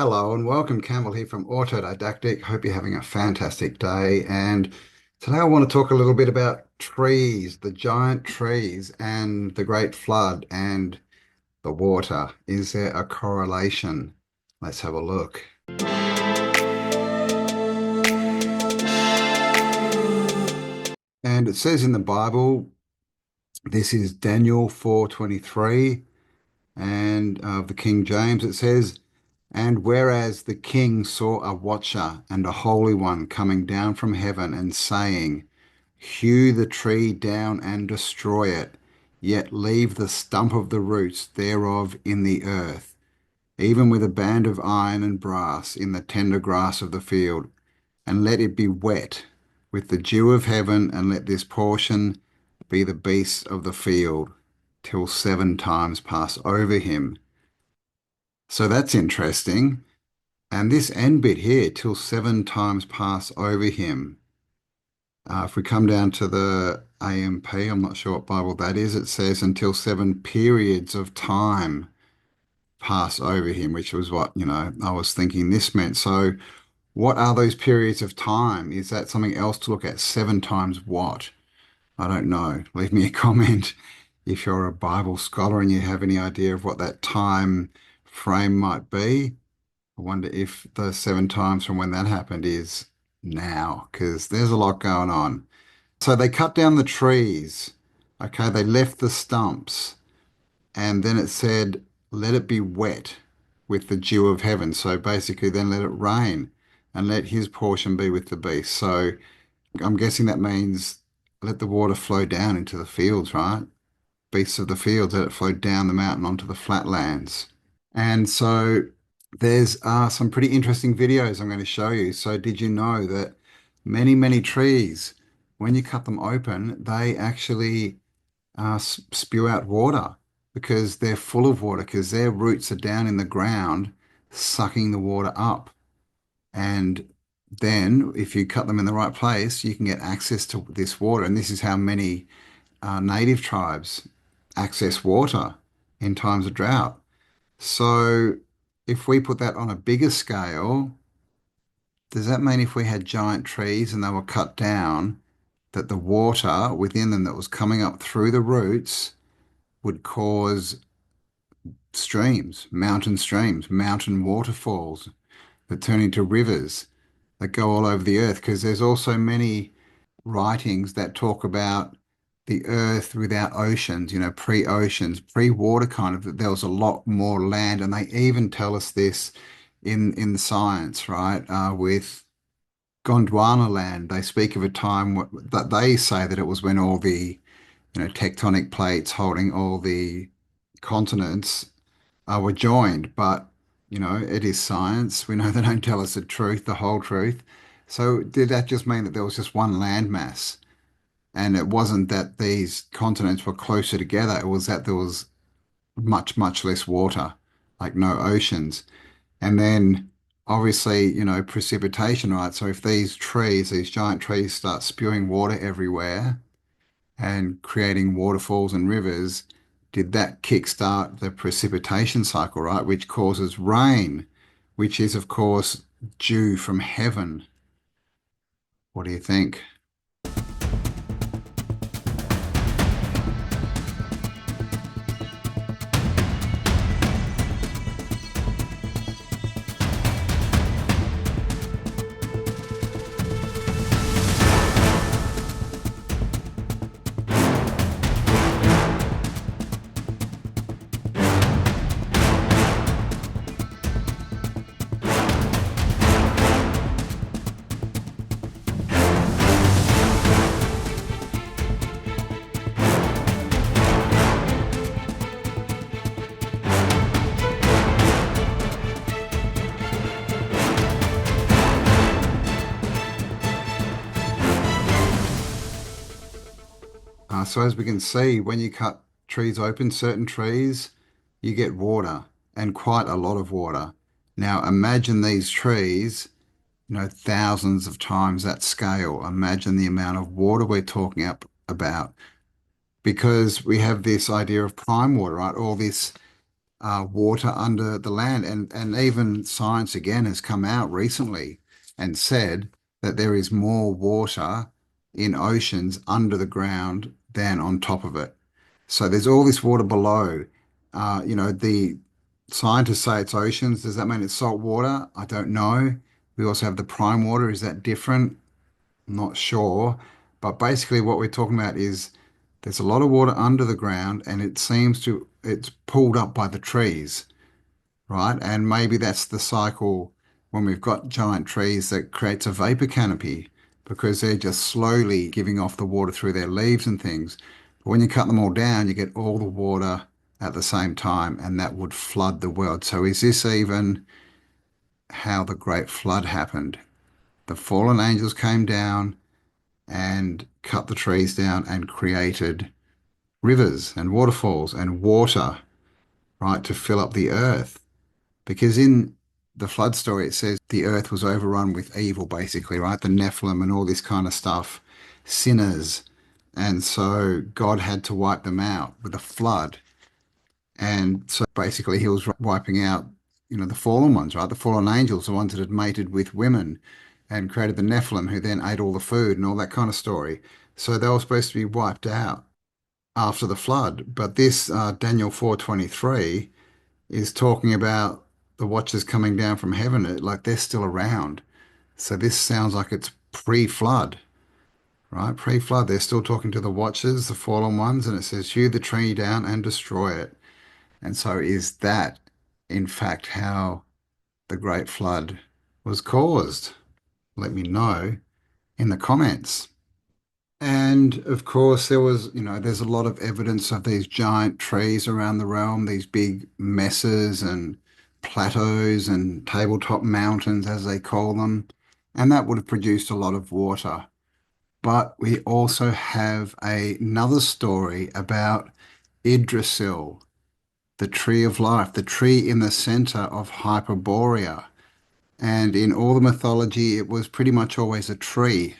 Hello and welcome, Campbell here from Autodidactic. Hope you're having a fantastic day. And today I want to talk a little bit about trees, the giant trees and the Great Flood and the water. Is there a correlation? Let's have a look. And it says in the Bible, this is Daniel 4:23, and of the King James, it says, "And whereas the king saw a watcher and a holy one coming down from heaven and saying, Hew the tree down and destroy it, yet leave the stump of the roots thereof in the earth, even with a band of iron and brass in the tender grass of the field, and let it be wet with the dew of heaven, and let this portion be the beasts of the field, till 7 times pass over him." So that's interesting. And this end bit here, till 7 times pass over him. If we come down to the AMP, I'm not sure what Bible that is, it says until 7 periods of time pass over him, which was what, I was thinking this meant. So what are those periods of time? Is that something else to look at? 7 times what? I don't know. Leave me a comment if you're a Bible scholar and you have any idea of what that time frame might be. I wonder if the 7 times from when that happened is now, because there's a lot going on. So they cut down the trees. Okay, they left the stumps. And then it said, let it be wet with the dew of heaven. So basically, then let it rain and let his portion be with the beast. So I'm guessing that means let the water flow down into the fields, right? Beasts of the fields, let it flow down the mountain onto the flatlands. And so there's some pretty interesting videos I'm going to show you. So did you know that many trees, when you cut them open, they actually spew out water because they're full of water because their roots are down in the ground sucking the water up. And then if you cut them in the right place, you can get access to this water. And this is how many native tribes access water in times of drought. So if we put that on a bigger scale, does that mean if we had giant trees and they were cut down, that the water within them that was coming up through the roots would cause streams, mountain waterfalls that turn into rivers that go all over the earth? Because there's also many writings that talk about the earth without oceans, pre-oceans, pre-water kind of, that there was a lot more land. And they even tell us this in science, right? With Gondwana land, they speak of a time that they say that it was when all the, tectonic plates holding all the continents were joined. But, it is science. We know they don't tell us the truth, the whole truth. So did that just mean that there was just one landmass? And it wasn't that these continents were closer together, it was that there was much less water, like no oceans. And then obviously, precipitation, right? So if these trees, these giant trees start spewing water everywhere and creating waterfalls and rivers, did that kickstart the precipitation cycle, right? Which causes rain, which is, of course, dew from heaven. What do you think? So as we can see, when you cut trees open, certain trees, you get water and quite a lot of water. Now imagine these trees, thousands of times that scale. Imagine the amount of water we're talking about because we have this idea of prime water, right? All this water under the land. And even science again has come out recently and said that there is more water in oceans under the ground than on top of it. So there's all this water below. The scientists say it's oceans. Does that mean it's salt water? I don't know. We also have the prime water. Is that different? I'm not sure. But basically, what we're talking about is there's a lot of water under the ground, and it's pulled up by the trees, right? And maybe that's the cycle when we've got giant trees that creates a vapor canopy because they're just slowly giving off the water through their leaves and things. But when you cut them all down, you get all the water at the same time, and that would flood the world. So is this even how the Great Flood happened? The fallen angels came down and cut the trees down and created rivers and waterfalls and water, right, to fill up the earth. Because in the flood story, it says the earth was overrun with evil, basically, right? The Nephilim and all this kind of stuff, sinners. And so God had to wipe them out with a flood. And so basically, he was wiping out, the fallen ones, right? The fallen angels, the ones that had mated with women and created the Nephilim, who then ate all the food and all that kind of story. So they were supposed to be wiped out after the flood. But this Daniel 4:23 is talking about the watchers coming down from heaven, like they're still around. So this sounds like it's pre-flood, right? Pre-flood, they're still talking to the watchers, the fallen ones, and it says, hew the tree down and destroy it. And so is that, in fact, how the Great Flood was caused? Let me know in the comments. And of course, there's a lot of evidence of these giant trees around the realm, these big mesas and plateaus and tabletop mountains, as they call them. And that would have produced a lot of water. But we also have another story about Yggdrasil, the tree of life, the tree in the center of Hyperborea. And in all the mythology, it was pretty much always a tree.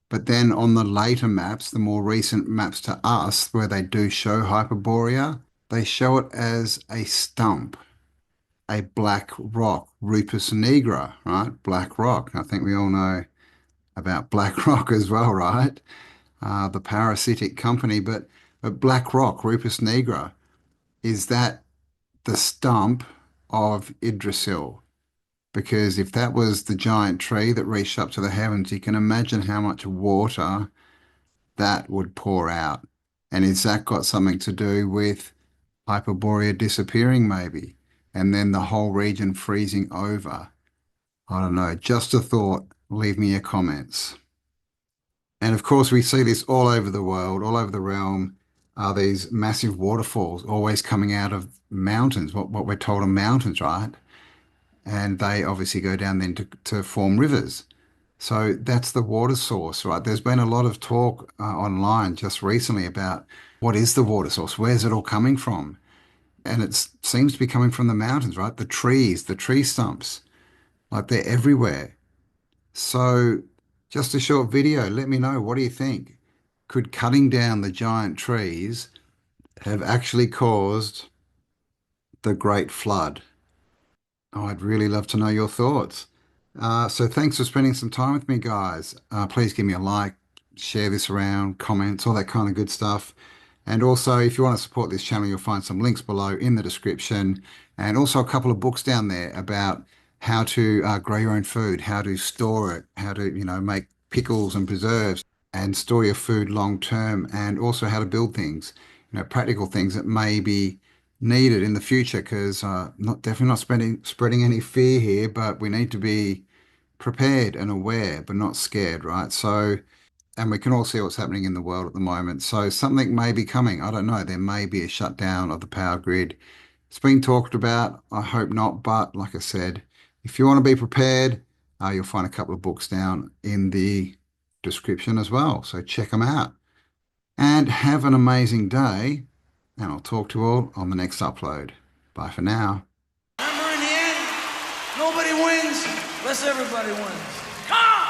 But then on the later maps, the more recent maps to us, where they do show Hyperborea, they show it as a stump, a black rock, Rupus nigra, right? Black rock. I think we all know about black rock as well, right? The parasitic company, but black rock, Rupus nigra, is that the stump of Yggdrasil? Because if that was the giant tree that reached up to the heavens, you can imagine how much water that would pour out. And has that got something to do with Hyperborea disappearing, maybe? And then the whole region freezing over? I don't know. Just a thought. Leave me your comments. And of course, we see this all over the world, all over the realm, are these massive waterfalls always coming out of mountains, what we're told are mountains, right? And they obviously go down then to form rivers. So that's the water source, right? There's been a lot of talk online just recently about what is the water source? Where's it all coming from? And it seems to be coming from the mountains, right? The trees, the tree stumps, like they're everywhere. So just a short video. Let me know. What do you think? Could cutting down the giant trees have actually caused the Great Flood? Oh, I'd really love to know your thoughts. So thanks for spending some time with me, guys. Please give me a like, share this around, comments, all that kind of good stuff. And also, if you want to support this channel, you'll find some links below in the description, and also a couple of books down there about how to grow your own food, how to store it, how to, make pickles and preserves and store your food long term, and also how to build things, practical things that may be needed in the future. Because not definitely not spreading any fear here, but we need to be prepared and aware, but not scared, right? So, and we can all see what's happening in the world at the moment. So something may be coming. I don't know. There may be a shutdown of the power grid. It's being talked about. I hope not. But like I said, if you want to be prepared, you'll find a couple of books down in the description as well. So check them out. And have an amazing day. And I'll talk to you all on the next upload. Bye for now. Remember, in the end, nobody wins unless everybody wins. Come on!